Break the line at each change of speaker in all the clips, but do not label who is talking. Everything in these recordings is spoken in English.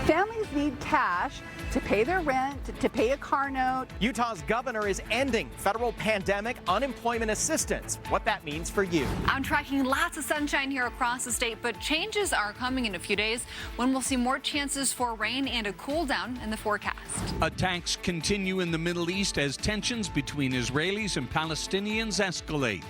Families need cash to pay their rent, to pay a car note.
Utah's governor is ending federal pandemic unemployment assistance. What that means for you.
I'm tracking lots of sunshine here across the state, but changes are coming in a few days when we'll see more chances for rain and a cool down in the forecast.
Attacks continue in the Middle East as tensions between Israelis and Palestinians escalate.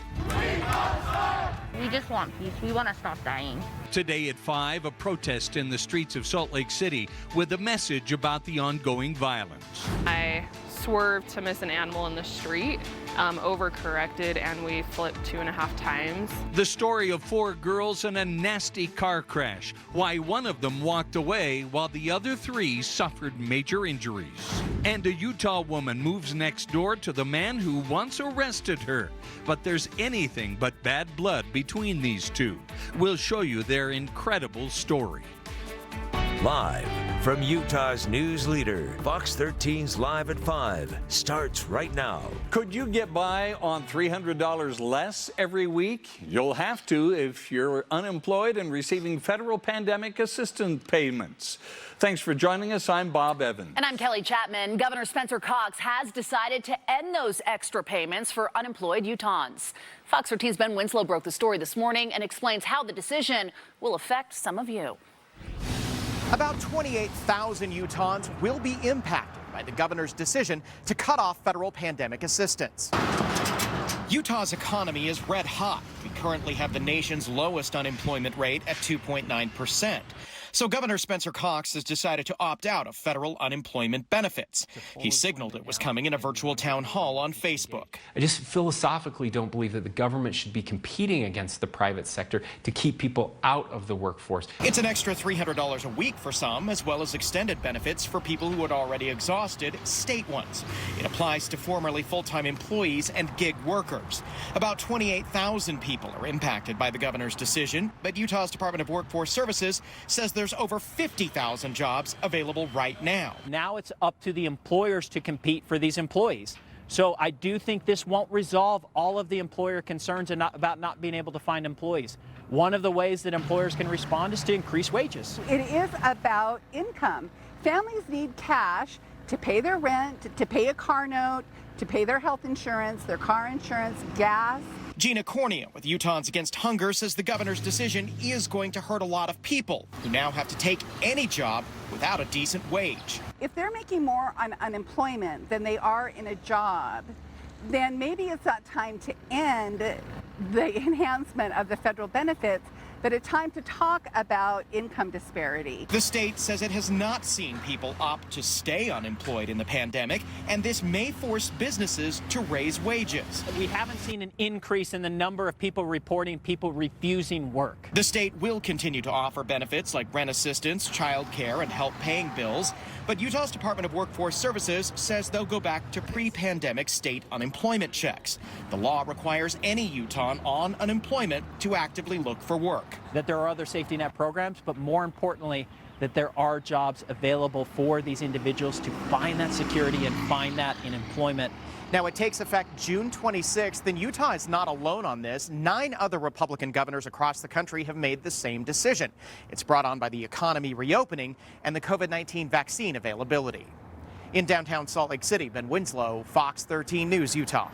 We just want peace. We want to stop dying.
Today at 5, a protest in the streets of Salt Lake City with a message about the ongoing violence.
I swerved to miss an animal in the street, overcorrected, and we flipped 2.5 times.
The story of 4 girls in a nasty car crash. Why one of them walked away while the other 3 suffered major injuries. And a Utah woman moves next door to the man who once arrested her. But there's anything but bad blood between these two. We'll show you their incredible story.
Live from Utah's news leader, Fox 13's Live at 5 starts right now.
Could you get by on $300 less every week? You'll have to if you're unemployed and receiving federal pandemic assistance payments. Thanks for joining us. I'm Bob Evans.
And I'm Kelly Chapman. Governor Spencer Cox has decided to end those extra payments for unemployed Utahns. Fox 13's Ben Winslow broke the story this morning and explains how the decision will affect some of you.
About 28,000 Utahns will be impacted by the governor's decision to cut off federal pandemic assistance. Utah's economy is red hot. We currently have the nation's lowest unemployment rate at 2.9%. So Governor Spencer Cox has decided to opt out of federal unemployment benefits. He signaled it was coming in a virtual town hall on Facebook.
I just philosophically don't believe that the government should be competing against the private sector to keep people out of the workforce.
It's an extra $300 a week for some, as well as extended benefits for people who had already exhausted state ones. It applies to formerly full-time employees and gig workers. About 28,000 people are impacted by the governor's decision, but Utah's Department of Workforce Services says there's over 50,000 jobs available right now.
Now it's up to the employers to compete for these employees. So I do think this won't resolve all of the employer concerns about not being able to find employees. One of the ways that employers can respond is to increase wages.
It is about income. Families need cash to pay their rent, to pay a car note, to pay their health insurance, their car insurance, gas.
Gina Cornea with Utahns Against Hunger says the governor's decision is going to hurt a lot of people who now have to take any job without a decent wage.
If they're making more on unemployment than they are in a job, then maybe it's not time to end the enhancement of the federal benefits, but a time to talk about income disparity.
The state says it has not seen people opt to stay unemployed in the pandemic, and this may force businesses to raise wages.
We haven't seen an increase in the number of people reporting people refusing work.
The state will continue to offer benefits like rent assistance, child care, and help paying bills, but Utah's Department of Workforce Services says they'll go back to pre-pandemic state unemployment checks. The law requires any Utahn on unemployment to actively look for work.
That there are other safety net programs, but more importantly, that there are jobs available for these individuals to find that security and find that in employment.
Now, it takes effect June 26th, and Utah is not alone on this. 9 other Republican governors across the country have made the same decision. It's brought on by the economy reopening and the COVID-19 vaccine availability. In downtown Salt Lake City, Ben Winslow, Fox 13 News, Utah.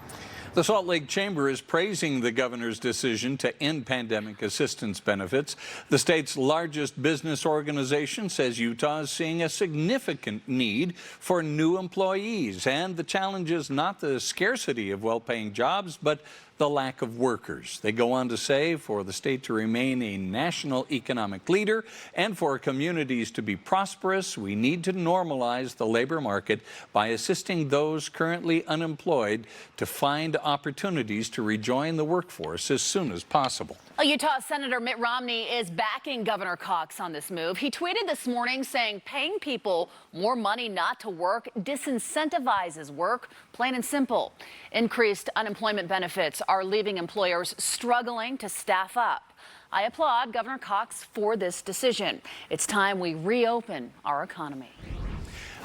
The Salt Lake Chamber is praising the governor's decision to end pandemic assistance benefits. The state's largest business organization says Utah is seeing a significant need for new employees. And the challenge is not the scarcity of well-paying jobs, but the lack of workers. They go on to say for the state to remain a national economic leader and for communities to be prosperous, we need to normalize the labor market by assisting those currently unemployed to find opportunities to rejoin the workforce as soon as possible.
Utah Senator Mitt Romney is backing Governor Cox on this move. He tweeted this morning saying paying people more money not to work disincentivizes work, plain and simple. Increased unemployment benefits are leaving employers struggling to staff up. I applaud Governor Cox for this decision. It's time we reopen our economy.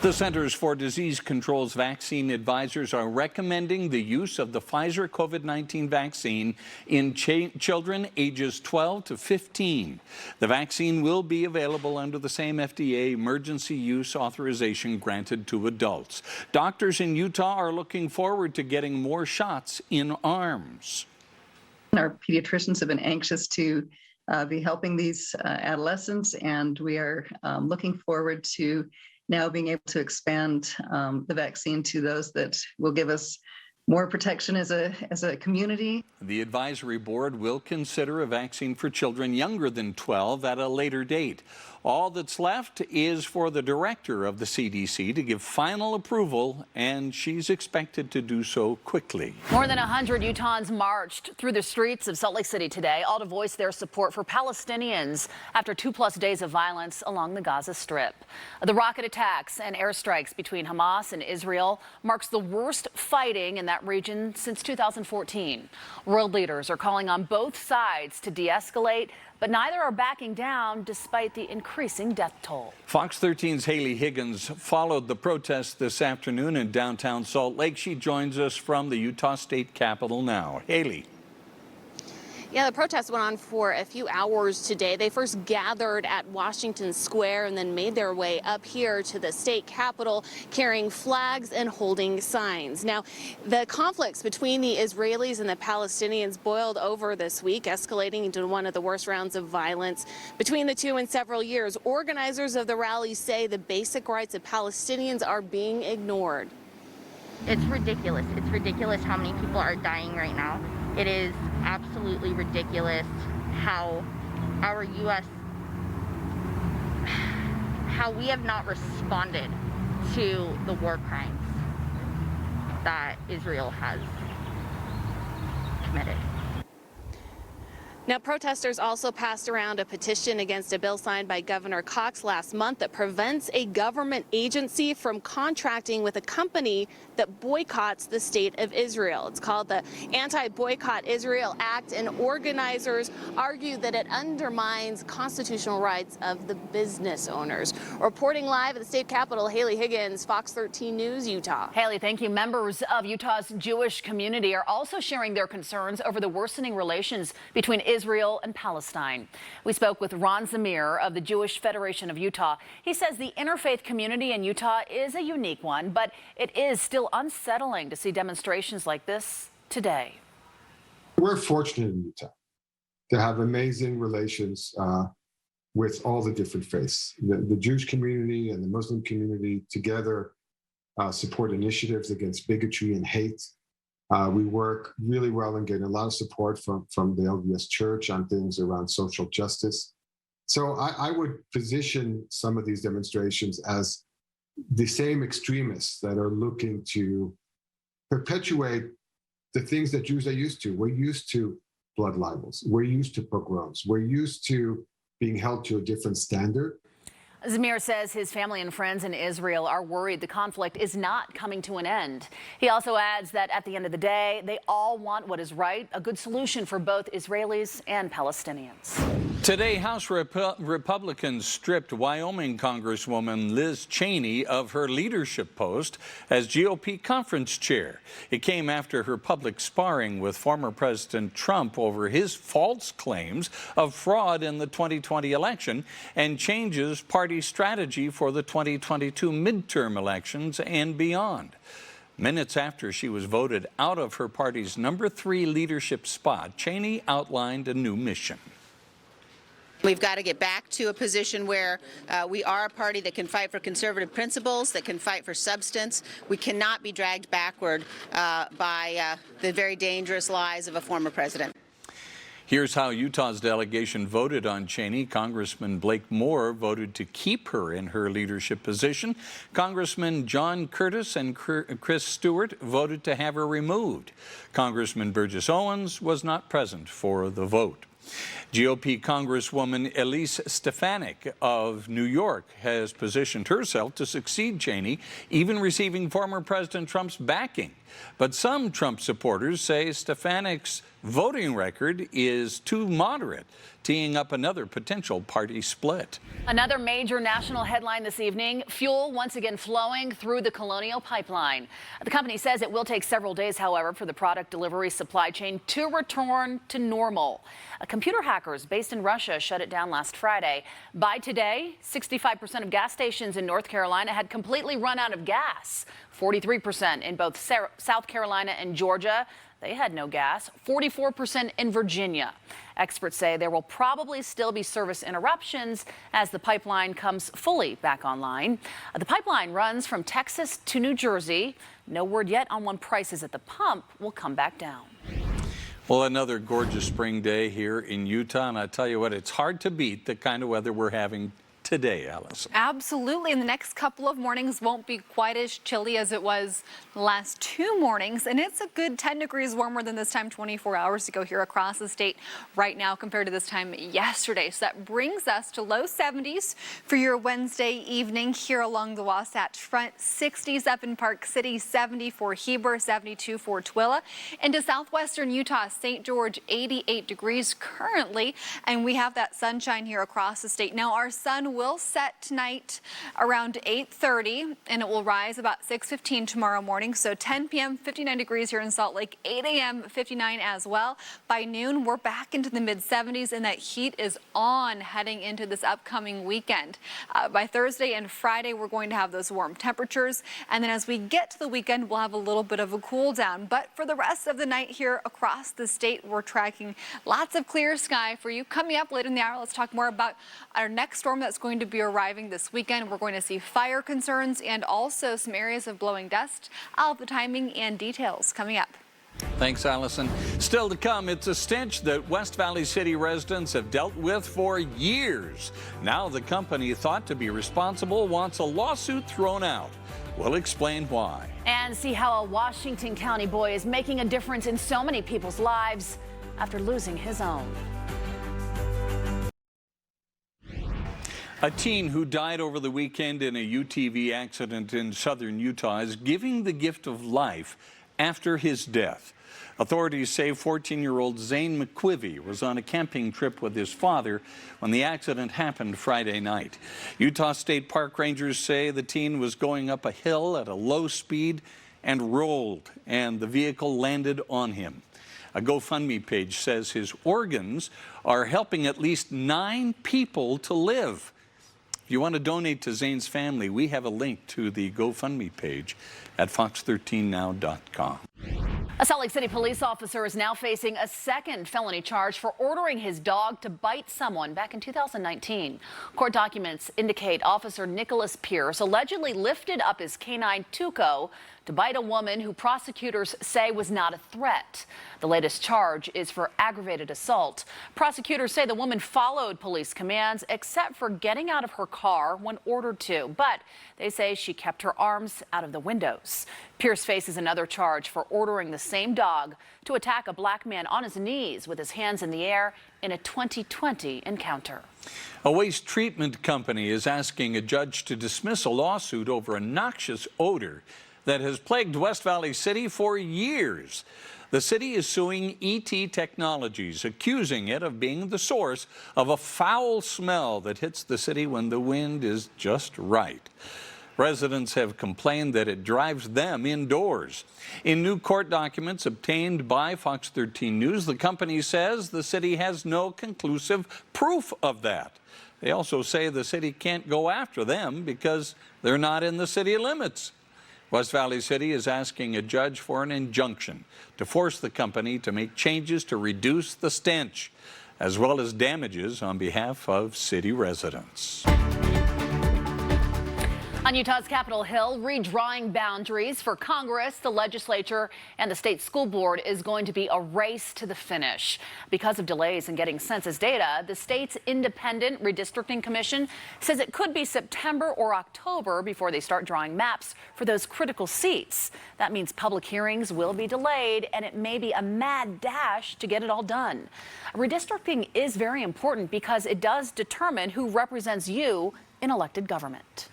The Centers for Disease Control's vaccine advisors are recommending the use of the Pfizer COVID-19 vaccine in children ages 12 to 15. The vaccine will be available under the same FDA emergency use authorization granted to adults. Doctors in Utah are looking forward to getting more shots in arms.
Our pediatricians have been anxious to be helping these adolescents, and we are looking forward to now being able to expand the vaccine to those that will give us more protection as a community.
The advisory board will consider a vaccine for children younger than 12 at a later date. All that's left is for the director of the CDC to give final approval, and she's expected to do so quickly.
More than 100 Utahns marched through the streets of Salt Lake City today, all to voice their support for Palestinians after 2+ days of violence along the Gaza Strip. The rocket attacks and airstrikes between Hamas and Israel marks the worst fighting in that region since 2014. World leaders are calling on both sides to de-escalate, but neither are backing down despite the increasing death toll.
Fox 13's Haley Higgins followed the protest this afternoon in downtown Salt Lake. She joins us from the Utah State Capitol now. Haley.
Yeah, the protest went on for a few hours today. They first gathered at Washington Square and then made their way up here to the state capitol carrying flags and holding signs. Now, the conflicts between the Israelis and the Palestinians boiled over this week, escalating into one of the worst rounds of violence between the two in several years. Organizers of the rally say the basic rights of Palestinians are being ignored.
It's ridiculous. It's ridiculous how many people are dying right now. It is absolutely ridiculous how our U.S. how we have not responded to the war crimes that Israel has committed.
Now, protesters also passed around a petition against a bill signed by Governor Cox last month that prevents a government agency from contracting with a company that boycotts the state of Israel. It's called the Anti-Boycott Israel Act, and organizers argue that it undermines constitutional rights of the business owners. Reporting live at the state capitol, Haley Higgins, Fox 13 News, Utah.
Haley, thank you. Members of Utah's Jewish community are also sharing their concerns over the worsening relations between Israel and Palestine. We spoke with Ron Zamir of the Jewish Federation of Utah. He says the interfaith community in Utah is a unique one, but it is still unsettling to see demonstrations like this today.
We're fortunate in Utah to have amazing relations with all the different faiths. The Jewish community and the Muslim community together support initiatives against bigotry and hate. We work really well and get a lot of support from the LDS Church on things around social justice. So I would position some of these demonstrations as the same extremists that are looking to perpetuate the things that Jews are used to. We're used to blood libels. We're used to pogroms. We're used to being held to a different standard.
Zamir says his family and friends in Israel are worried the conflict is not coming to an end. He also adds that at the end of the day, they all want what is right, a good solution for both Israelis and Palestinians.
Today, House Republicans stripped Wyoming Congresswoman Liz Cheney of her leadership post as GOP conference chair. It came after her public sparring with former President Trump over his false claims of fraud in the 2020 election and changes party strategy for the 2022 midterm elections and beyond. Minutes after she was voted out of her party's #3 leadership spot, Cheney outlined a new mission.
We've got to get back to a position where we are a party that can fight for conservative principles, that can fight for substance. We cannot be dragged backward by the very dangerous lies of a former president.
Here's how Utah's delegation voted on Cheney. Congressman Blake Moore voted to keep her in her leadership position. Congressman John Curtis and Chris Stewart voted to have her removed. Congressman Burgess Owens was not present for the vote. GOP Congresswoman Elise Stefanik of New York has positioned herself to succeed Cheney, even receiving former President Trump's backing. But some Trump supporters say Stefanik's voting record is too moderate to teeing up another potential party split.
Another major national headline this evening, fuel once again flowing through the Colonial Pipeline. The company says it will take several days, however, for the product delivery supply chain to return to normal. Computer hackers based in Russia shut it down last Friday. By today, 65% of gas stations in North Carolina had completely run out of gas. 43% in both South Carolina and Georgia. They had no gas. 44% in Virginia. Experts say there will probably still be service interruptions as the pipeline comes fully back online. The pipeline runs from Texas to New Jersey. No word yet on when prices at the pump will come back down.
Well, another gorgeous spring day here in Utah, and I tell you what, it's hard to beat the kind of weather we're having today, Allison.
Absolutely, and the next couple of mornings won't be quite as chilly as it was the last 2 mornings, and it's a good 10 degrees warmer than this time 24 hours ago here across the state right now compared to this time yesterday. So that brings us to low 70s for your Wednesday evening here along the Wasatch Front. 60s up in Park City, 70 for Heber, 72 for Twilla. Into southwestern Utah, St. George, 88 degrees currently, and we have that sunshine here across the state. Now our sun will set tonight around 8:30, and it will rise about 6:15 tomorrow morning. So 10 p.m. 59 degrees here in Salt Lake, 8 a.m. 59 as well. By noon, we're back into the mid 70s, and that heat is on heading into this upcoming weekend. By Thursday and Friday, we're going to have those warm temperatures, and then as we get to the weekend, we'll have a little bit of a cool down. But for the rest of the night here across the state, we're tracking lots of clear sky for you. Coming up later in the hour, let's talk more about our next storm that's going to be arriving this weekend. We're going to see fire concerns and also some areas of blowing dust. I'll have the timing and details coming up.
Thanks, Allison. Still to come, it's a stench that West Valley City residents have dealt with for years. Now the company thought to be responsible wants a lawsuit thrown out. We'll explain why.
And see how a Washington County boy is making a difference in so many people's lives after losing his own.
A teen who died over the weekend in a UTV accident in southern Utah is giving the gift of life after his death. Authorities say 14-year-old Zane McQuivy was on a camping trip with his father when the accident happened Friday night. Utah State Park Rangers say the teen was going up a hill at a low speed and rolled, and the vehicle landed on him. A GoFundMe page says his organs are helping at least 9 people to live. If you want to donate to Zane's family, we have a link to the GoFundMe page at fox13now.com.
A Salt Lake City police officer is now facing a second felony charge for ordering his dog to bite someone back in 2019. Court documents indicate Officer Nicholas Pierce allegedly lifted up his canine Tuco to bite a woman who prosecutors say was not a threat. The latest charge is for aggravated assault. Prosecutors say the woman followed police commands except for getting out of her car when ordered to, but they say she kept her arms out of the windows. Pierce faces another charge for ordering the same dog to attack a black man on his knees with his hands in the air in a 2020 encounter.
A waste treatment company is asking a judge to dismiss a lawsuit over a noxious odor that has plagued West Valley City for years. The city is suing ET Technologies, accusing it of being the source of a foul smell that hits the city when the wind is just right. Residents have complained that it drives them indoors. In new court documents obtained by Fox 13 News, the company says the city has no conclusive proof of that. They also say the city can't go after them because they're not in the city limits. West Valley City is asking a judge for an injunction to force the company to make changes to reduce the stench, as well as damages on behalf of city residents.
On Utah's Capitol Hill, redrawing boundaries for Congress, the legislature, and the state school board is going to be a race to the finish. Because of delays in getting census data, the state's independent redistricting commission says it could be September or October before they start drawing maps for those critical seats. That means public hearings will be delayed, and it may be a mad dash to get it all done. Redistricting is very important because it does determine who represents you in elected government.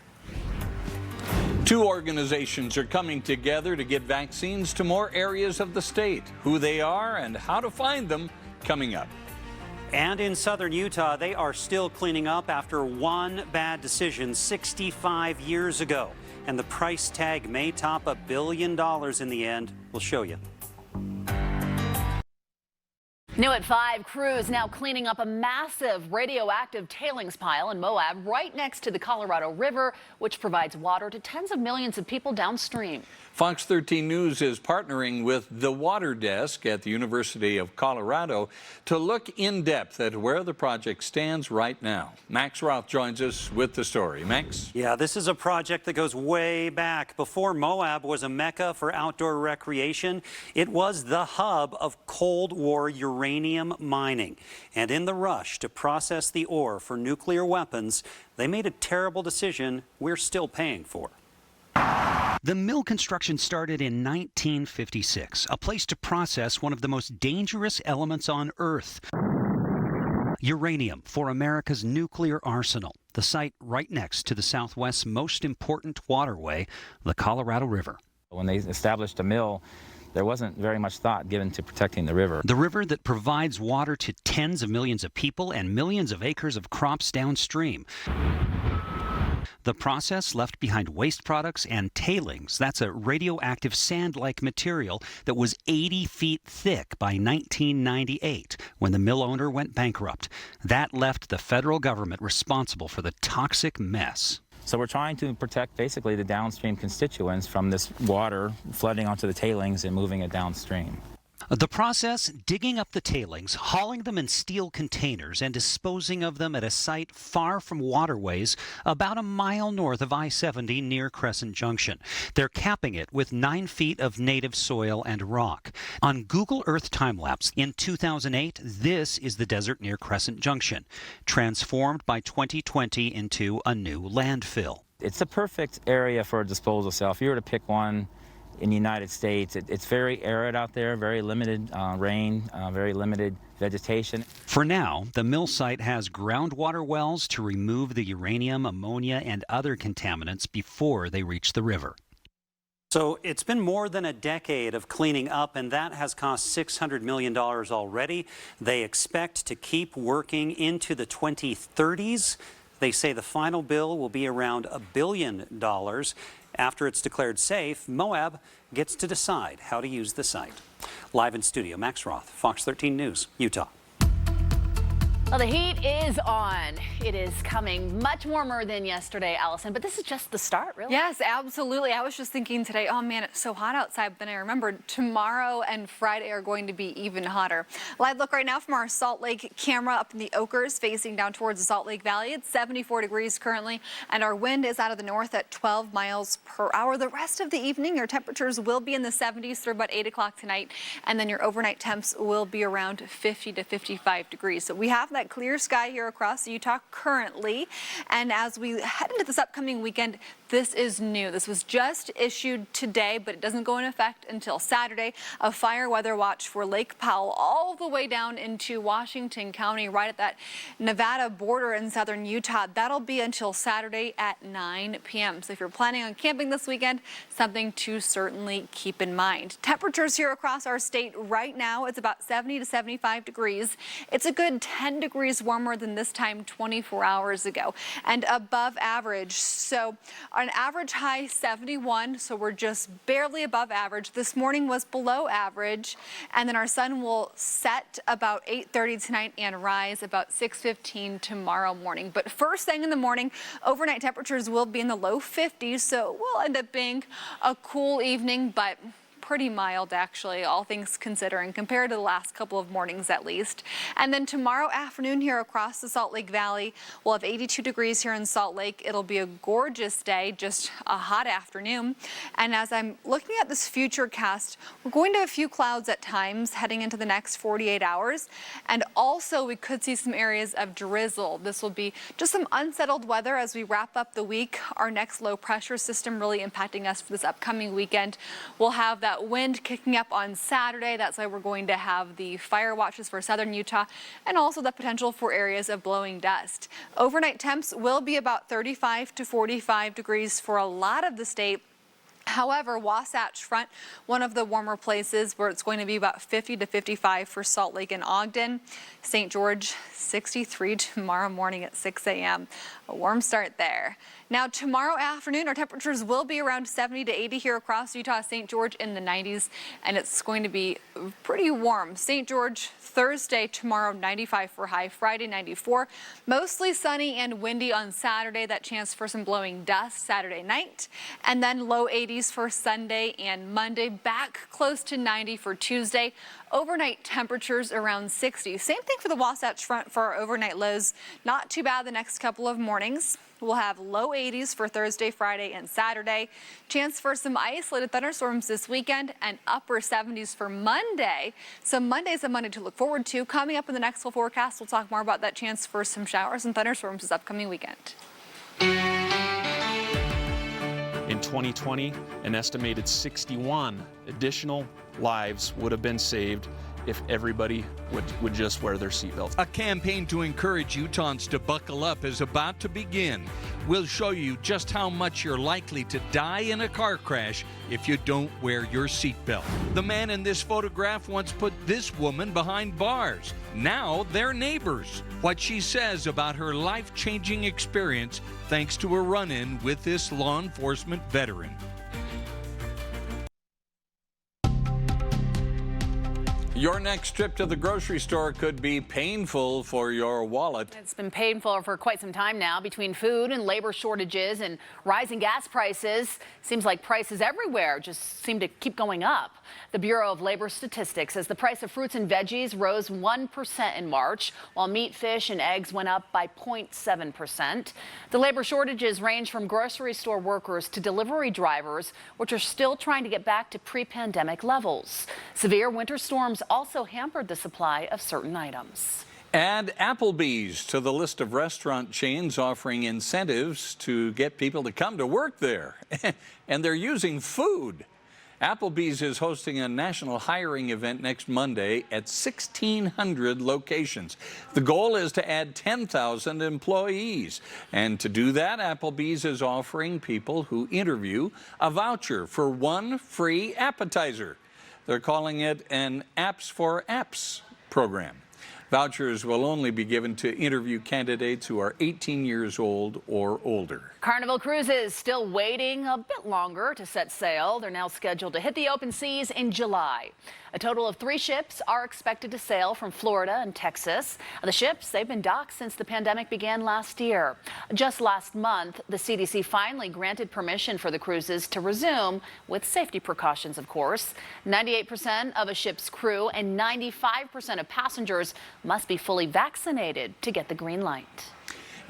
2 organizations are coming together to get vaccines to more areas of the state. Who they are and how to find them, coming up.
And in southern Utah, they are still cleaning up after one bad decision 65 years ago. And the price tag may top $1 billion in the end. We'll show you.
New at 5, crews now cleaning up a massive radioactive tailings pile in Moab right next to the Colorado River, which provides water to tens of millions of people downstream.
Fox 13 News is partnering with the Water Desk at the University of Colorado to look in depth at where the project stands right now. Max Roth joins us with the story. Max?
Yeah, this is a project that goes way back. Before Moab was a mecca for outdoor recreation, it was the hub of Cold War uranium mining. And in the rush to process the ore for nuclear weapons, they made a terrible decision we're still paying for.
The mill construction started in 1956, a place to process one of the most dangerous elements on Earth, uranium, for America's nuclear arsenal. The site right next to the Southwest's most important waterway, the Colorado River.
When they established a mill, there wasn't very much thought given to protecting the river.
The river that provides water to tens of millions of people and millions of acres of crops downstream. The process left behind waste products and tailings. That's a radioactive sand-like material that was 80 feet thick by 1998 when the mill owner went bankrupt. That left the federal government responsible for the toxic mess.
So we're trying to protect basically the downstream constituents from this water flooding onto the tailings and moving it downstream.
The process, digging up the tailings, hauling them in steel containers, and disposing of them at a site far from waterways about a mile north of I-70 near Crescent Junction. They're capping it with 9 feet of native soil and rock. On Google Earth time-lapse in 2008, this is the desert near Crescent Junction, transformed by 2020 into a new landfill.
It's the perfect area for a disposal cell. If you were to pick one in the United States, it's very arid out there, very limited rain, very limited vegetation.
For now, the mill site has groundwater wells to remove the uranium, ammonia, and other contaminants before they reach the river.
So it's been more than a decade of cleaning up, and that has cost $600 million already. They expect to keep working into the 2030s. They say the final bill will be around $1 billion. After it's declared safe, Moab gets to decide how to use the site. Live in studio, Max Roth, Fox 13 News, Utah.
Well, the heat is on. It is coming much warmer than yesterday, Allison, but this is just the start, really.
Yes, absolutely. I was just thinking today, oh man, it's so hot outside, but then I remembered tomorrow and Friday are going to be even hotter. Live look right now from our Salt Lake camera up in the Oakers, facing down towards the Salt Lake Valley. It's 74 degrees currently, and our wind is out of the north at 12 miles per hour. The rest of the evening, your temperatures will be in the 70s through about 8 o'clock tonight, and then your overnight temps will be around 50 to 55 degrees. So we have that clear sky here across Utah currently, and as we head into this upcoming weekend, this is new. This was just issued today, but it doesn't go into effect until Saturday. A fire weather watch for Lake Powell all the way down into Washington County, right at that Nevada border in southern Utah. That'll be until Saturday at 9 p.m. So if you're planning on camping this weekend, something to certainly keep in mind. Temperatures here across our state right now, it's about 70 to 75 degrees. It's a good 10 degrees warmer than this time 24 hours ago and above average. So an average high 71, so we're just barely above average. This morning was below average, and then our sun will set about 8:30 tonight and rise about 6:15 tomorrow morning. But first thing in the morning, overnight temperatures will be in the low 50s, so we'll end up being a cool evening, but pretty mild actually, all things considering, compared to the last couple of mornings at least. And then tomorrow afternoon here across the Salt Lake Valley, we'll have 82 degrees here in Salt Lake. It'll be a gorgeous day, just a hot afternoon. And as I'm looking at this future cast, we're going to have a few clouds at times heading into the next 48 hours. And also we could see some areas of drizzle. This will be just some unsettled weather as we wrap up the week. Our next low pressure system really impacting us for this upcoming weekend. We'll have that wind kicking up on Saturday. That's why we're going to have the fire watches for southern Utah and also the potential for areas of blowing dust. Overnight temps will be about 35 to 45 degrees for a lot of the state. However, Wasatch Front, one of the warmer places where it's going to be about 50 to 55 for Salt Lake and Ogden. St. George, 63 tomorrow morning at 6 a.m. A warm start there. Now, tomorrow afternoon, our temperatures will be around 70 to 80 here across Utah. St. George in the 90s, and it's going to be pretty warm. St. George, Thursday, tomorrow, 95 for high. Friday, 94. Mostly sunny and windy on Saturday. That chance for some blowing dust Saturday night. And then low 80s for Sunday and Monday. Back close to 90 for Tuesday. Overnight temperatures around 60. Same thing for the Wasatch Front for our overnight lows. Not too bad the next couple of mornings. We'll have low 80s for Thursday, Friday, and Saturday. Chance for some isolated thunderstorms this weekend and upper 70s for Monday. So Monday's a Monday to look forward to. Coming up in the next full forecast, we'll talk more about that chance for some showers and thunderstorms this upcoming weekend.
In 2020, an estimated 61 additional lives would have been saved if everybody would just wear their seatbelts.
A campaign to encourage Utahns to buckle up is about to begin. We'll show you just how much you're likely to die in a car crash if you don't wear your seatbelt. The man in this photograph once put this woman behind bars. Now they're neighbors. What she says about her life-changing experience thanks to a run-in with this law enforcement veteran. Your next trip to the grocery store could be painful for your wallet.
It's been painful for quite some time now. Between food and labor shortages and rising gas prices, seems like prices everywhere just seem to keep going up. The Bureau of Labor Statistics says the price of fruits and veggies rose 1% in March, while meat, fish, and eggs went up by 0.7%. The labor shortages range from grocery store workers to delivery drivers, which are still trying to get back to pre-pandemic levels. Severe winter storms also hampered the supply of certain items.
Add Applebee's to the list of restaurant chains offering incentives to get people to come to work there. And they're using food. Applebee's is hosting a national hiring event next Monday at 1,600 locations. The goal is to add 10,000 employees. And to do that, Applebee's is offering people who interview a voucher for one free appetizer. They're calling it an Apps for Apps program. Vouchers will only be given to interview candidates who are 18 years old or older.
Carnival Cruises still waiting a bit longer to set sail. They're now scheduled to hit the open seas in July. A total of 3 ships are expected to sail from Florida and Texas. The ships, they've been docked since the pandemic began last year. Just last month, the CDC finally granted permission for the cruises to resume, with safety precautions, of course. 98% of a ship's crew and 95% of passengers must be fully vaccinated to get the green light.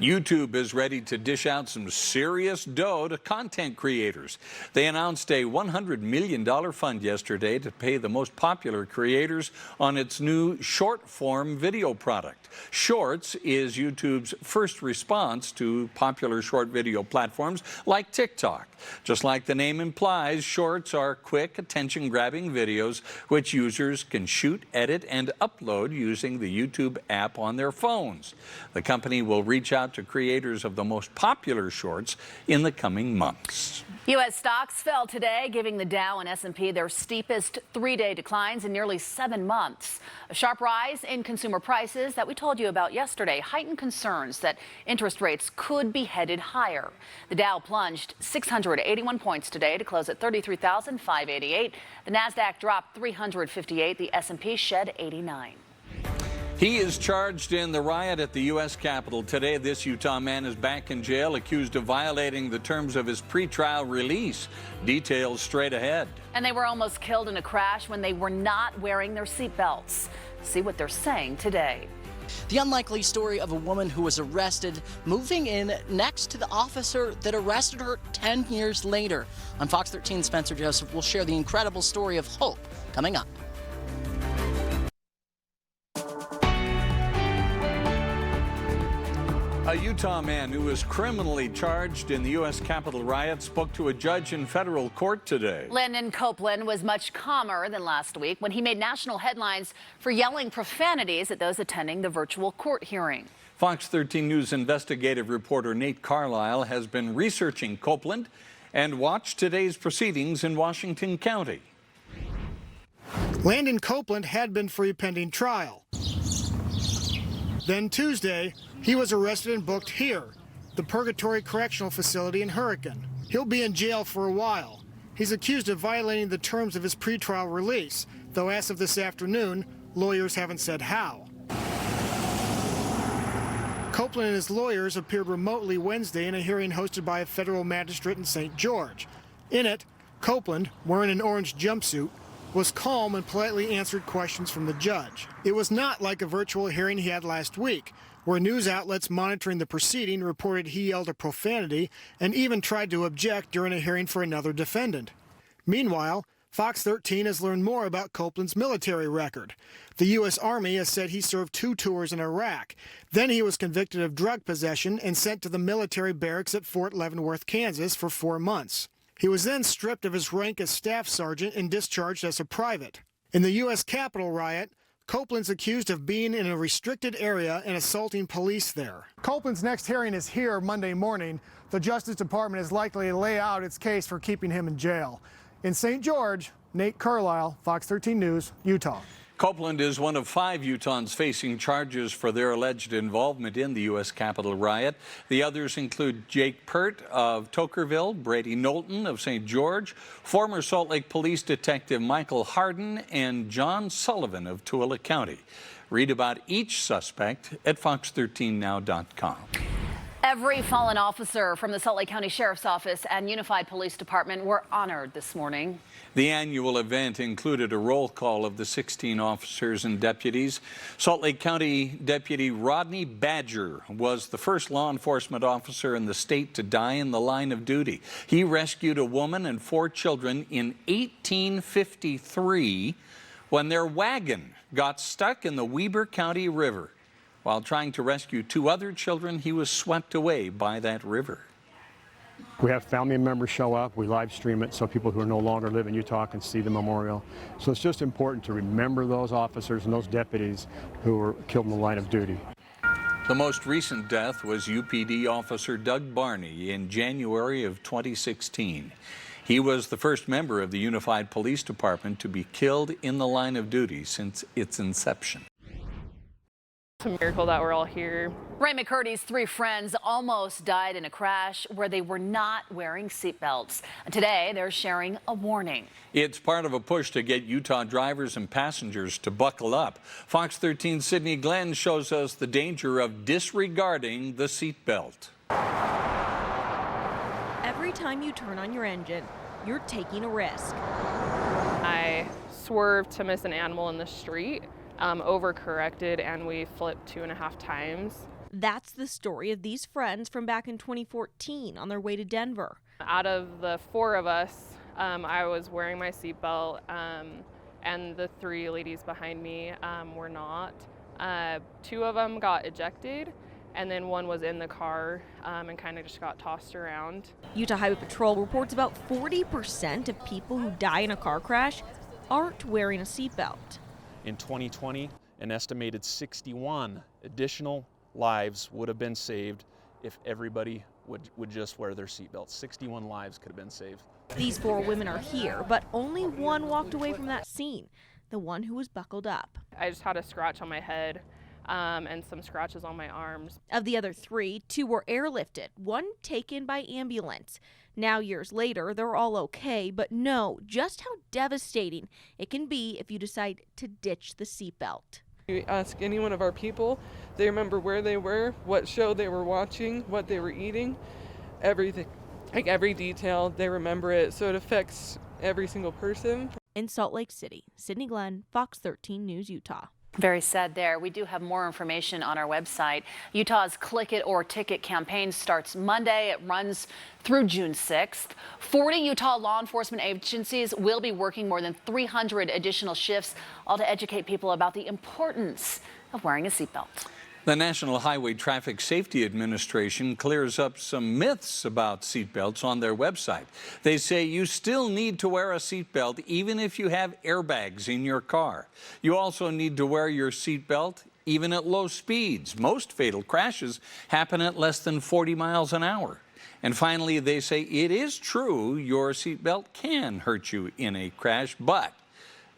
YouTube is ready to dish out some serious dough to content creators. They announced a $100 million fund yesterday to pay the most popular creators on its new short-form video product. Shorts is YouTube's first response to popular short video platforms like TikTok. Just like the name implies, Shorts are quick, attention-grabbing videos which users can shoot, edit, and upload using the YouTube app on their phones. The company will reach out to creators of the most popular shorts in the coming months.
U.S. stocks fell today, giving the Dow and S&P their steepest 3-day declines in nearly 7 months. A sharp rise in consumer prices that we told you about yesterday heightened concerns that interest rates could be headed higher. The Dow plunged 681 points today to close at 33,588. The Nasdaq dropped 358. The S&P shed 89.
He is charged in the riot at the U.S. Capitol today. This Utah man is back in jail, accused of violating the terms of his pretrial release. Details straight ahead.
And they were almost killed in a crash when they were not wearing their seatbelts. See what they're saying today.
The unlikely story of a woman who was arrested moving in next to the officer that arrested her 10 years later. On Fox 13, Spencer Joseph will share the incredible story of hope coming up.
A Utah man who was criminally charged in the U.S. Capitol riot spoke to a judge in federal court today.
Landon Copeland was much calmer than last week when he made national headlines for yelling profanities at those attending the virtual court hearing.
Fox 13 News investigative reporter Nate Carlisle has been researching Copeland And watch today's proceedings in Washington County.
Landon Copeland had been free pending trial. Then Tuesday, he was arrested and booked here, the Purgatory Correctional Facility in Hurricane. He'll be in jail for a while. He's accused of violating the terms of his pretrial release, though as of this afternoon, lawyers haven't said how. Copeland and his lawyers appeared remotely Wednesday in a hearing hosted by a federal magistrate in St. George. In it, Copeland, wearing an orange jumpsuit, was calm and politely answered questions from the judge. It was not like a virtual hearing he had last week, where news outlets monitoring the proceeding reported he yelled a profanity and even tried to object during a hearing for another defendant. Meanwhile, Fox 13 has learned more about Copeland's military record. The U.S. Army has said he served 2 tours in Iraq. Then he was convicted of drug possession and sent to the military barracks at Fort Leavenworth, Kansas for 4 months. He was then stripped of his rank as staff sergeant and discharged as a private. In the U.S. Capitol riot, Copeland's accused of being in a restricted area and assaulting police there.
Copeland's next hearing is here Monday morning. The Justice Department is likely to lay out its case for keeping him in jail. In St. George, Nate Carlisle, Fox 13 News, Utah.
Copeland is one of 5 Utahns facing charges for their alleged involvement in the U.S. Capitol riot. The others include Jake Pert of Tokerville, Brady Knowlton of St. George, former Salt Lake Police Detective Michael Harden, and John Sullivan of Tooele County. Read about each suspect at fox13now.com.
Every fallen officer from the Salt Lake County Sheriff's Office and Unified Police Department were honored this morning.
The annual event included a roll call of the 16 officers and deputies. Salt Lake County Deputy Rodney Badger was the first law enforcement officer in the state to die in the line of duty. He rescued a woman and 4 children in 1853 when their wagon got stuck in the Weber County River. While trying to rescue 2 other children, he was swept away by that river.
We have family members show up. We live stream it so people who no longer live in Utah can see the memorial. So it's just important to remember those officers and those deputies who were killed in the line of duty.
The most recent death was UPD officer Doug Barney in January of 2016. He was the first member of the Unified Police Department to be killed in the line of duty since its inception.
It's a miracle that we're all here.
Ray McCurdy's 3 friends almost died in a crash where they were not wearing seatbelts. Today, they're sharing a warning.
It's part of a push to get Utah drivers and passengers to buckle up. Fox 13's Sydney Glenn shows us the danger of disregarding the seatbelt.
Every time you turn on your engine, you're taking a risk.
I swerved to miss an animal in the street. Overcorrected, and we flipped 2.5 times.
That's the story of these friends from back in 2014 on their way to Denver.
Out of the 4 of us, I was wearing my seatbelt, and the 3 ladies behind me were not. 2 of them got ejected, and then 1 was in the car and kind of just got tossed around.
Utah Highway Patrol reports about 40% of people who die in a car crash aren't wearing a seatbelt.
In 2020, an estimated 61 additional lives would have been saved if everybody would just wear their seatbelts. 61 lives could have been saved.
These 4 women are here, but only 1 walked away from that scene, the one who was buckled up.
I just had a scratch on my head and some scratches on my arms.
Of the other 3, 2 were airlifted, 1 taken by ambulance. Now, years later, they're all okay, but know just how devastating it can be if you decide to ditch the seatbelt.
You ask any one of our people, they remember where they were, what show they were watching, what they were eating, everything. Like every detail, they remember it, so it affects every single person.
In Salt Lake City, Sydney Glenn, Fox 13 News, Utah.
Very sad there. We do have more information on our website. Utah's Click It or Ticket campaign starts Monday. It runs through June 6th. 40 Utah law enforcement agencies will be working more than 300 additional shifts, all to educate people about the importance of wearing a seatbelt.
The National Highway Traffic Safety Administration clears up some myths about seatbelts on their website. They say you still need to wear a seatbelt even if you have airbags in your car. You also need to wear your seatbelt even at low speeds. Most fatal crashes happen at less than 40 miles an hour. And finally, they say it is true your seatbelt can hurt you in a crash, but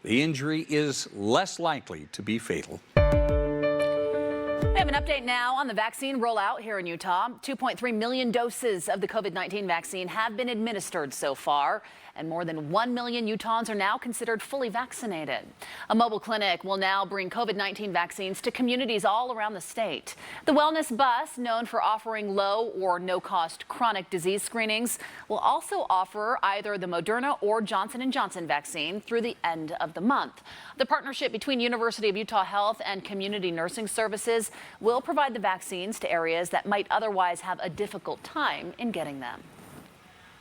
the injury is less likely to be fatal.
We have an update now on the vaccine rollout here in Utah. 2.3 million doses of the COVID-19 vaccine have been administered so far, and more than 1 million Utahns are now considered fully vaccinated. A mobile clinic will now bring COVID-19 vaccines to communities all around the state. The wellness bus, known for offering low or no-cost chronic disease screenings, will also offer either the Moderna or Johnson & Johnson vaccine through the end of the month. The partnership between University of Utah Health and Community Nursing Services will provide the vaccines to areas that might otherwise have a difficult time in getting them.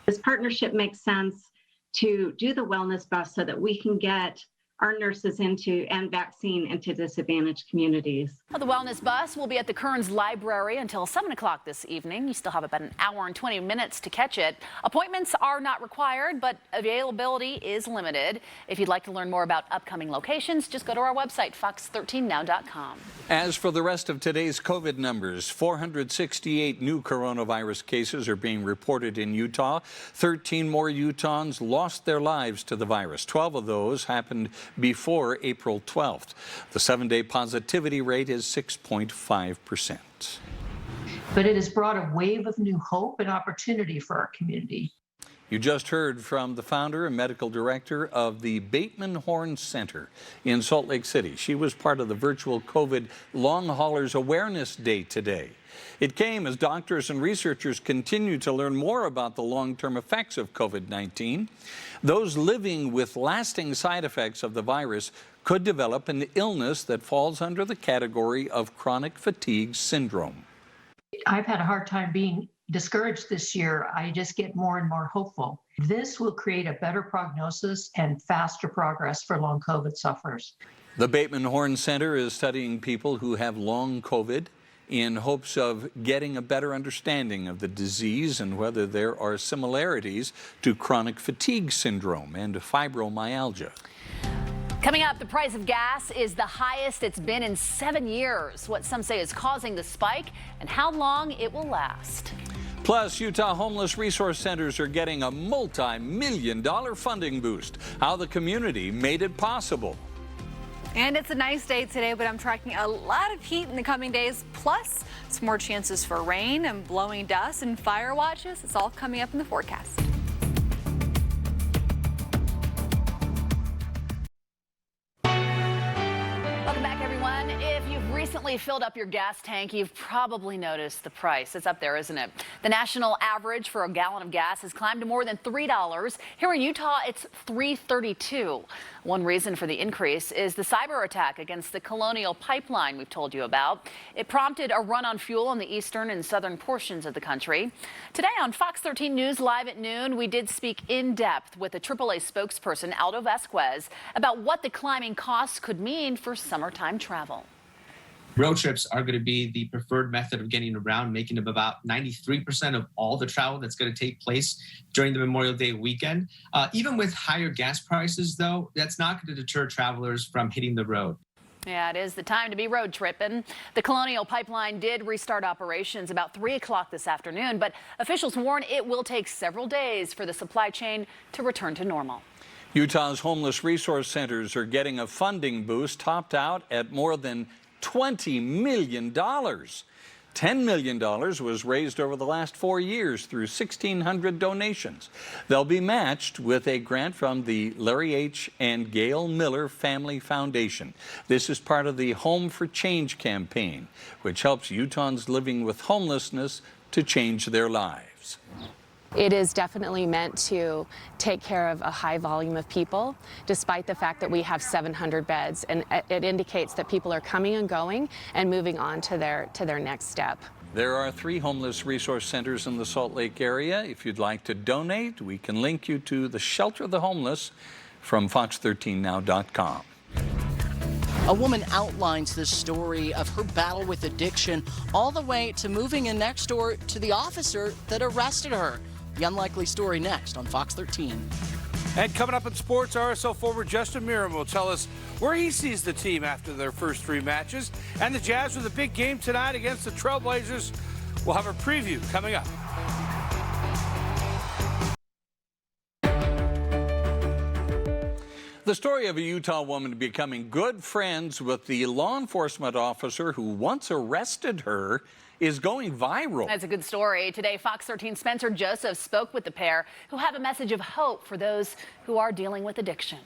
This partnership makes sense to do the wellness bus so that we can get our nurses into and vaccine into disadvantaged communities.
Well, the wellness bus will be at the Kearns Library until 7 o'clock this evening. You still have about an hour and 20 minutes to catch it. Appointments are not required, but availability is limited. If you'd like to learn more about upcoming locations, just go to our website, fox13now.com.
As for the rest of today's COVID numbers, 468 new coronavirus cases are being reported in Utah. 13 more Utahns lost their lives to the virus. 12 of those happened before April 12th. The 7-day positivity rate is 6.5%.
But it has brought a wave of new hope and opportunity for our community.
You just heard from the founder and medical director of the Bateman Horne Center in Salt Lake City. She was part of the virtual COVID Long Haulers Awareness Day today. It came as doctors and researchers continue to learn more about the long-term effects of COVID-19. Those living with lasting side effects of the virus could develop an illness that falls under the category of chronic fatigue syndrome.
I've had a hard time being discouraged this year. I just get more and more hopeful. This will create a better prognosis and faster progress for long COVID sufferers.
The Bateman Horne Center is studying people who have long COVID in hopes of getting a better understanding of the disease and whether there are similarities to chronic fatigue syndrome and fibromyalgia.
Coming up, the price of gas is the highest it's been in 7 years. What some say is causing the spike and how long it will last.
Plus, Utah homeless resource centers are getting a multi-million-dollar funding boost. How the community made it possible.
And it's a nice day today, but I'm tracking a lot of heat in the coming days, plus some more chances for rain and blowing dust and fire watches. It's all coming up in the forecast.
Welcome back, everyone. If you've recently filled up your gas tank, you've probably noticed the price. It's up there, isn't it? The national average for a gallon of gas has climbed to more than $3. Here in Utah, it's $3.32. One reason for the increase is the cyber attack against the Colonial Pipeline we've told you about. It prompted a run on fuel in the eastern and southern portions of the country. Today on Fox 13 News Live at noon, we did speak in depth with a AAA spokesperson, Aldo Vasquez, about what the climbing costs could mean for summertime travel.
Road trips are going to be the preferred method of getting around, making up about 93% of all the travel that's going to take place during the Memorial Day weekend. Even with higher gas prices, though, that's not going to deter travelers from hitting the road.
Yeah, it is the time to be road tripping. The Colonial Pipeline did restart operations about 3 o'clock this afternoon, but officials warn it will take several days for the supply chain to return to normal.
Utah's homeless resource centers are getting a funding boost topped out at more than $20 million. $10 million was raised over the last 4 years through 1,600 donations. They'll be matched with a grant from the Larry H. and Gail Miller Family Foundation. This is part of the Home for Change campaign, which helps Utahns living with homelessness to change their lives.
It is definitely meant to take care of a high volume of people, despite the fact that we have 700 beds, and it indicates that people are coming and going and moving on to their next step.
There are 3 homeless resource centers in the Salt Lake area. If you'd like to donate, we can link you to the Shelter of the Homeless from fox13now.com.
A woman outlines the story of her battle with addiction all the way to moving in next door to the officer that arrested her. The unlikely story next on Fox 13.
And coming up in sports, RSL forward Justin Meram will tell us where he sees the team after their first 3 matches. And the Jazz with a big game tonight against the Trailblazers. We'll have a preview coming up.
The story of a Utah woman becoming good friends with the law enforcement officer who once arrested her is going viral.
That's a good story. Today, Fox 13 Spencer Joseph spoke with the pair who have a message of hope for those who are dealing with addiction.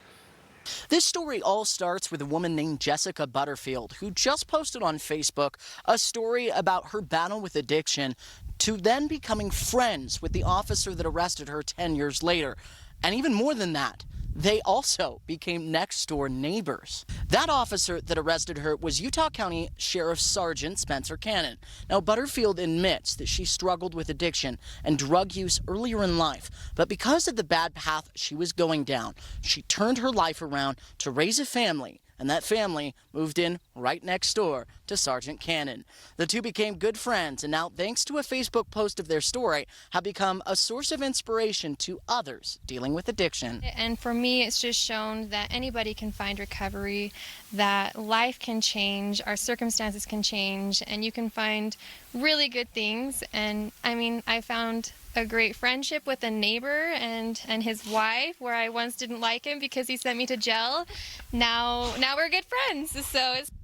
This story all starts with a woman named Jessica Butterfield, who just posted on Facebook a story about her battle with addiction to then becoming friends with the officer that arrested her 10 years later. And even more than that, they also became next-door neighbors. That officer that arrested her was Utah County Sheriff Sergeant Spencer Cannon. Now, Butterfield admits that she struggled with addiction and drug use earlier in life, but because of the bad path she was going down, she turned her life around to raise a family, and that family moved in right next door to Sergeant Cannon. The two became good friends, and now, thanks to a Facebook post of their story, have become a source of inspiration to others dealing with addiction.
And for me, it's just shown that anybody can find recovery, that life can change, our circumstances can change, and you can find really good things. And I mean, I found a great friendship with a neighbor and his wife, where I once didn't like him because he sent me to jail. Now we're good friends.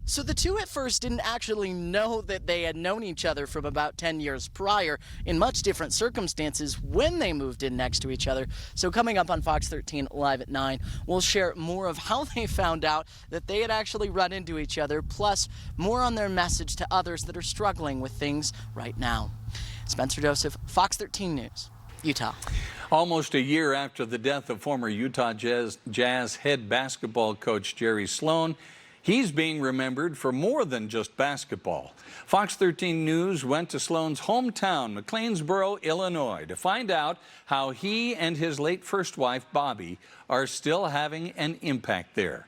So the two at first didn't actually know that they had known each other from about 10 years prior in much different circumstances when they moved in next to each other. So coming up on Fox 13 Live at 9, we'll share more of how they found out that they had actually run into each other, plus more on their message to others that are struggling with things right now. Spencer Joseph, Fox 13 News, Utah.
Almost a year after the death of former Utah Jazz head basketball coach Jerry Sloan, he's being remembered for more than just basketball. Fox 13 News went to Sloan's hometown, McLeansboro, Illinois, to find out how he and his late first wife, Bobby, are still having an impact there.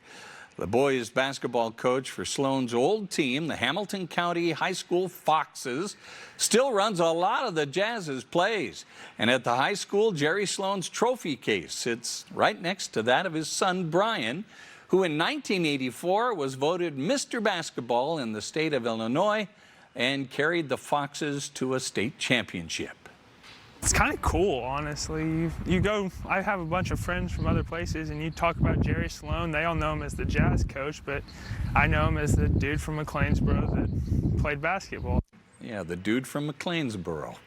The boys basketball coach for Sloan's old team, the Hamilton County High School Foxes, still runs a lot of the Jazz's plays. And at the high school, Jerry Sloan's trophy case sits right next to that of his son, Brian, who in 1984 was voted Mr. Basketball in the state of Illinois and carried the Foxes to a state championship.
It's kind of cool, honestly. I have a bunch of friends from other places, and you talk about Jerry Sloan. They all know him as the Jazz coach, but I know him as the dude from McLeansboro that played basketball.
Yeah, the dude from McLeansboro.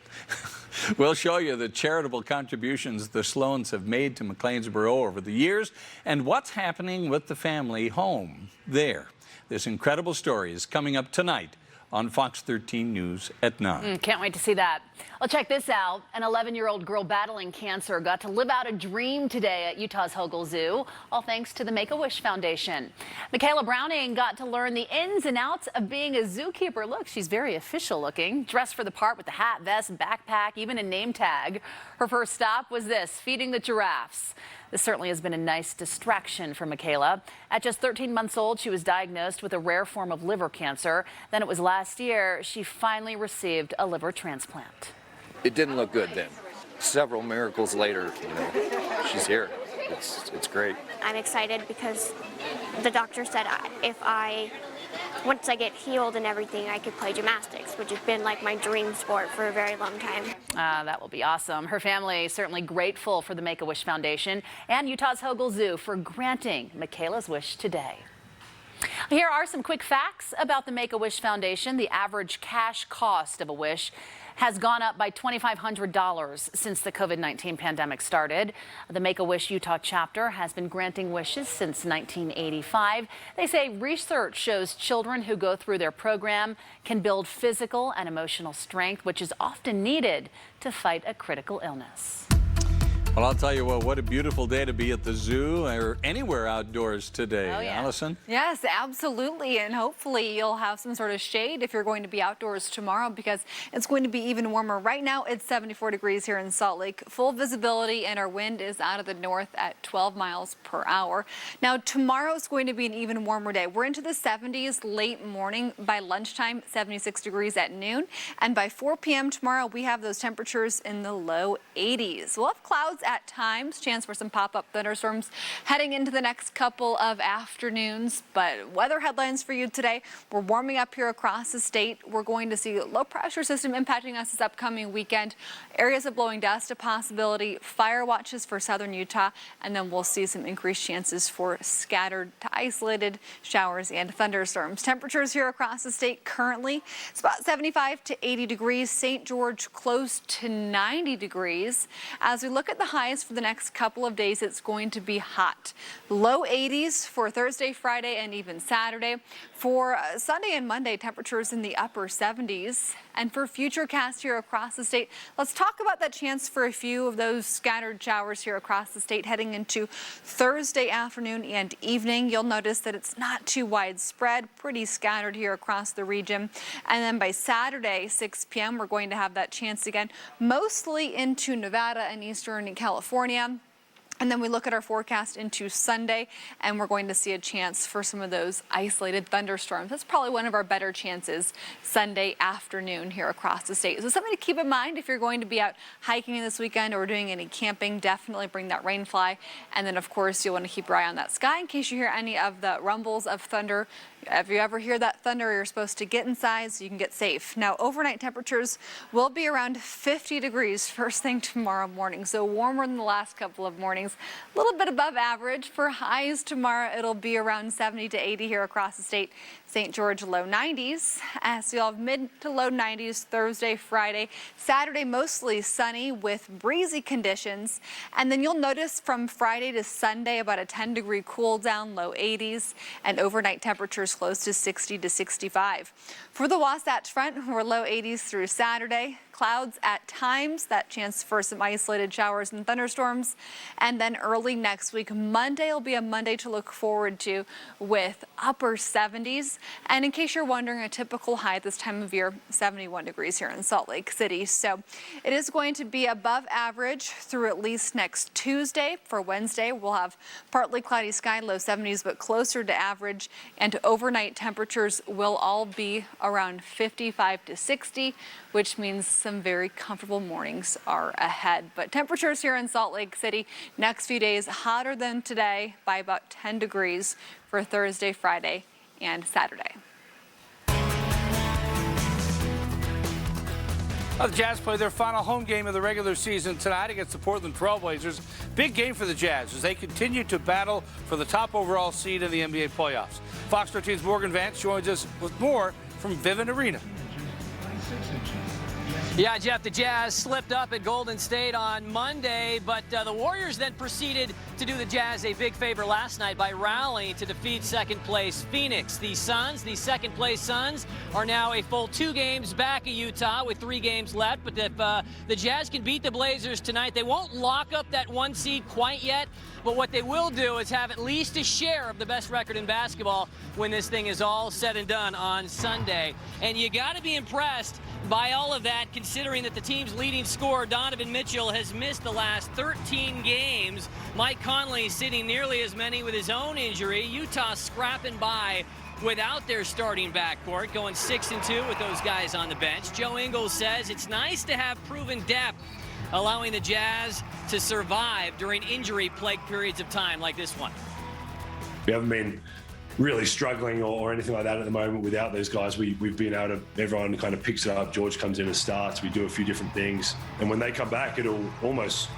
We'll show you the charitable contributions the Sloans have made to McLeansboro over the years and what's happening with the family home there. This incredible story is coming up tonight on Fox 13 News at 9.
Can't wait to see that. Well, check this out. An 11-year-old girl battling cancer got to live out a dream today at Utah's Hogle Zoo, all thanks to the Make-A-Wish Foundation. Michaela Browning got to learn the ins and outs of being a zookeeper. Look, she's very official looking, dressed for the part with the hat, vest, backpack, even a name tag. Her first stop was this, feeding the giraffes. This certainly has been a nice distraction for Michaela. At just 13 months old, she was diagnosed with a rare form of liver cancer. Then it was last year she finally received a liver transplant.
It didn't look good then. Several miracles later, she's here. It's great.
I'm excited because the doctor said once I get healed and everything, I could play gymnastics, which has been like my dream sport for a very long time.
That will be awesome. Her family is certainly grateful for the Make-A-Wish Foundation and Utah's Hogle Zoo for granting Michaela's wish today. Here are some quick facts about the Make-A-Wish Foundation. The average cash cost of a wish has gone up by $2,500 since the COVID-19 pandemic started. The Make-A-Wish Utah chapter has been granting wishes since 1985. They say research shows children who go through their program can build physical and emotional strength, which is often needed to fight a critical illness.
Well, I'll tell you what a beautiful day to be at the zoo or anywhere outdoors today.
Oh, yeah.
Allison?
Yes, absolutely. And hopefully you'll have some sort of shade if you're going to be outdoors tomorrow, because it's going to be even warmer. Right now, it's 74 degrees here in Salt Lake. Full visibility, and our wind is out of the north at 12 miles per hour. Now, tomorrow is going to be an even warmer day. We're into the 70s late morning. By lunchtime, 76 degrees at noon. And by 4 p.m. tomorrow, we have those temperatures in the low 80s. We'll have clouds at times, chance for some pop-up thunderstorms heading into the next couple of afternoons. But weather headlines for you today. We're warming up here across the state. We're going to see a low pressure system impacting us this upcoming weekend. Areas of blowing dust a possibility, fire watches for southern Utah, and then we'll see some increased chances for scattered to isolated showers and thunderstorms. Temperatures here across the state currently, it's about 75 to 80 degrees. St. George close to 90 degrees. As we look at the highs for the next couple of days, it's going to be hot. Low 80s for Thursday, Friday, and even Saturday. For Sunday and Monday, temperatures in the upper 70s. And for futurecast here across the state, let's talk about that chance for a few of those scattered showers here across the state heading into Thursday afternoon and evening. You'll notice that it's not too widespread, pretty scattered here across the region. And then by Saturday, 6 p.m., we're going to have that chance again, mostly into Nevada and eastern California. And then we look at our forecast into Sunday, and we're going to see a chance for some of those isolated thunderstorms. That's probably one of our better chances Sunday afternoon here across the state. So something to keep in mind if you're going to be out hiking this weekend or doing any camping. Definitely bring that rain fly. And then, of course, you'll want to keep your eye on that sky in case you hear any of the rumbles of thunder. If you ever hear that thunder, you're supposed to get inside so you can get safe. Now, overnight temperatures will be around 50 degrees first thing tomorrow morning, so warmer than the last couple of mornings. A little bit above average. For highs tomorrow, it'll be around 70 to 80 here across the state. St. George, low 90s. So you'll have mid to low 90s Thursday, Friday. Saturday, mostly sunny with breezy conditions. And then you'll notice from Friday to Sunday about a 10-degree cool down, low 80s, and overnight temperatures close to 60 to 65. For the Wasatch Front, we're low 80s through Saturday. Clouds at times, that chance for some isolated showers and thunderstorms. And then early next week, Monday will be a Monday to look forward to with upper 70s. And in case you're wondering, a typical high at this time of year, 71 degrees here in Salt Lake City. So it is going to be above average through at least next Tuesday. For Wednesday, we'll have partly cloudy sky, low 70s, but closer to average. And overnight temperatures will all be around 55 to 60, which means some very comfortable mornings are ahead. But temperatures here in Salt Lake City next few days hotter than today by about 10 degrees for Thursday, Friday, and Saturday.
The Jazz play their final home game of the regular season tonight against the Portland Trail Blazers. Big game for the Jazz as they continue to battle for the top overall seed in the NBA playoffs. Fox 13's Morgan Vance joins us with more from Vivint Arena.
Yeah, Jeff, the Jazz slipped up at Golden State on Monday, but the Warriors then proceeded to do the Jazz a big favor last night by rallying to defeat second-place Phoenix. The Suns, the second-place Suns, are now a full 2 games back of Utah with 3 games left. But if the Jazz can beat the Blazers tonight, they won't lock up that 1 seed quite yet. But what they will do is have at least a share of the best record in basketball when this thing is all said and done on Sunday. And you got to be impressed by all of that, considering that the team's leading scorer, Donovan Mitchell, has missed the last 13 games. Mike Conley sitting nearly as many with his own injury. Utah scrapping by without their starting backcourt, going 6-2 with those guys on the bench. Joe Ingles says it's nice to have proven depth, allowing the Jazz to survive during injury-plagued periods of time like this one.
We haven't been really struggling or anything like that at the moment without those guys. We've been able to, everyone kind of picks it up. George comes in and starts. We do a few different things. And when they come back, it'll almost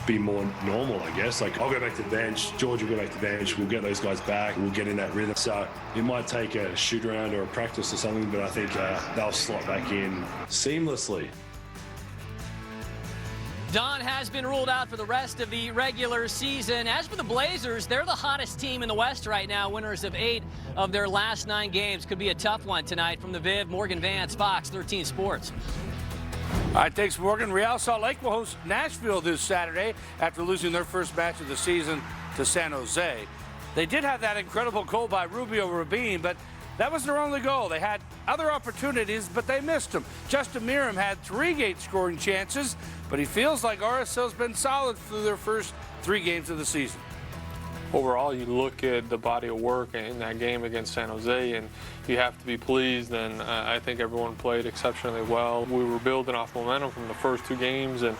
be more normal, I guess. Like, I'll go back to the bench, George will go back to the bench, we'll get those guys back, we'll get in that rhythm. So it might take a shoot around or a practice or something, but I think they'll slot back in seamlessly.
Don has been ruled out for the rest of the regular season. As for the Blazers, they're the hottest team in the West right now, winners of 8 of their last 9 games. Could be a tough one tonight. From the Viv, Morgan Vance, Fox 13 Sports.
All right, thanks, Morgan. Real Salt Lake will host Nashville this Saturday after losing their first match of the season to San Jose. They did have that incredible goal by Rubio Rabin, but that was their only goal. They had other opportunities, but they missed them. Justin Miram had 3 gate scoring chances, but he feels like RSL's been solid through their first 3 games of the season.
Overall, you look at the body of work in that game against San Jose, and you have to be pleased, and I think everyone played exceptionally well. We were building off momentum from the first 2 games, and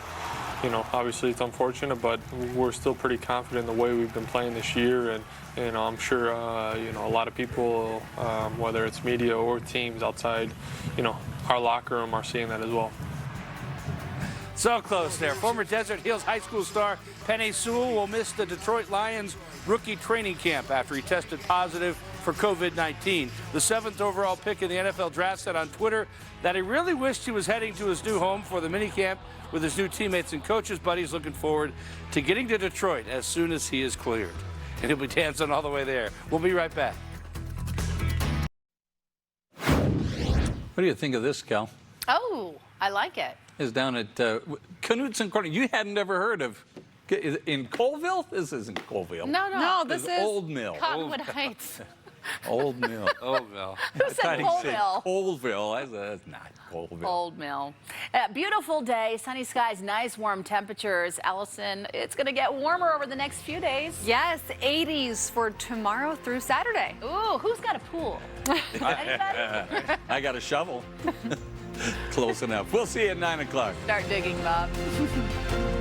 you know, obviously it's unfortunate, but we're still pretty confident in the way we've been playing this year. And you know, I'm sure, you know, a lot of people, whether it's media or teams outside, you know, our locker room are seeing that as well.
So close there. Former Desert Hills High School star Penei Sewell will miss the Detroit Lions rookie training camp after he tested positive for COVID-19. The 7th overall pick in the NFL draft said on Twitter that he really wished he was heading to his new home for the minicamp with his new teammates and coaches, but he's looking forward to getting to Detroit as soon as he is cleared. And he'll be dancing all the way there. We'll be right back. What do you think of this, Cal?
Oh, I like it.
Is down at Knutson Corner. You hadn't ever heard of in Colville? This isn't Colville.
No, this is
Old Mill.
Cottonwood Heights.
Old Mill. Old Mill.
Who said Colville?
Colville. That's not Colville.
Old Mill. Beautiful day, sunny skies, nice warm temperatures. Allison, it's going to get warmer over the next few days.
Yes, 80s for tomorrow through Saturday.
Ooh, who's got a pool? Anybody?
I got a shovel. Close enough. We'll see you at 9 o'clock.
Start digging them up.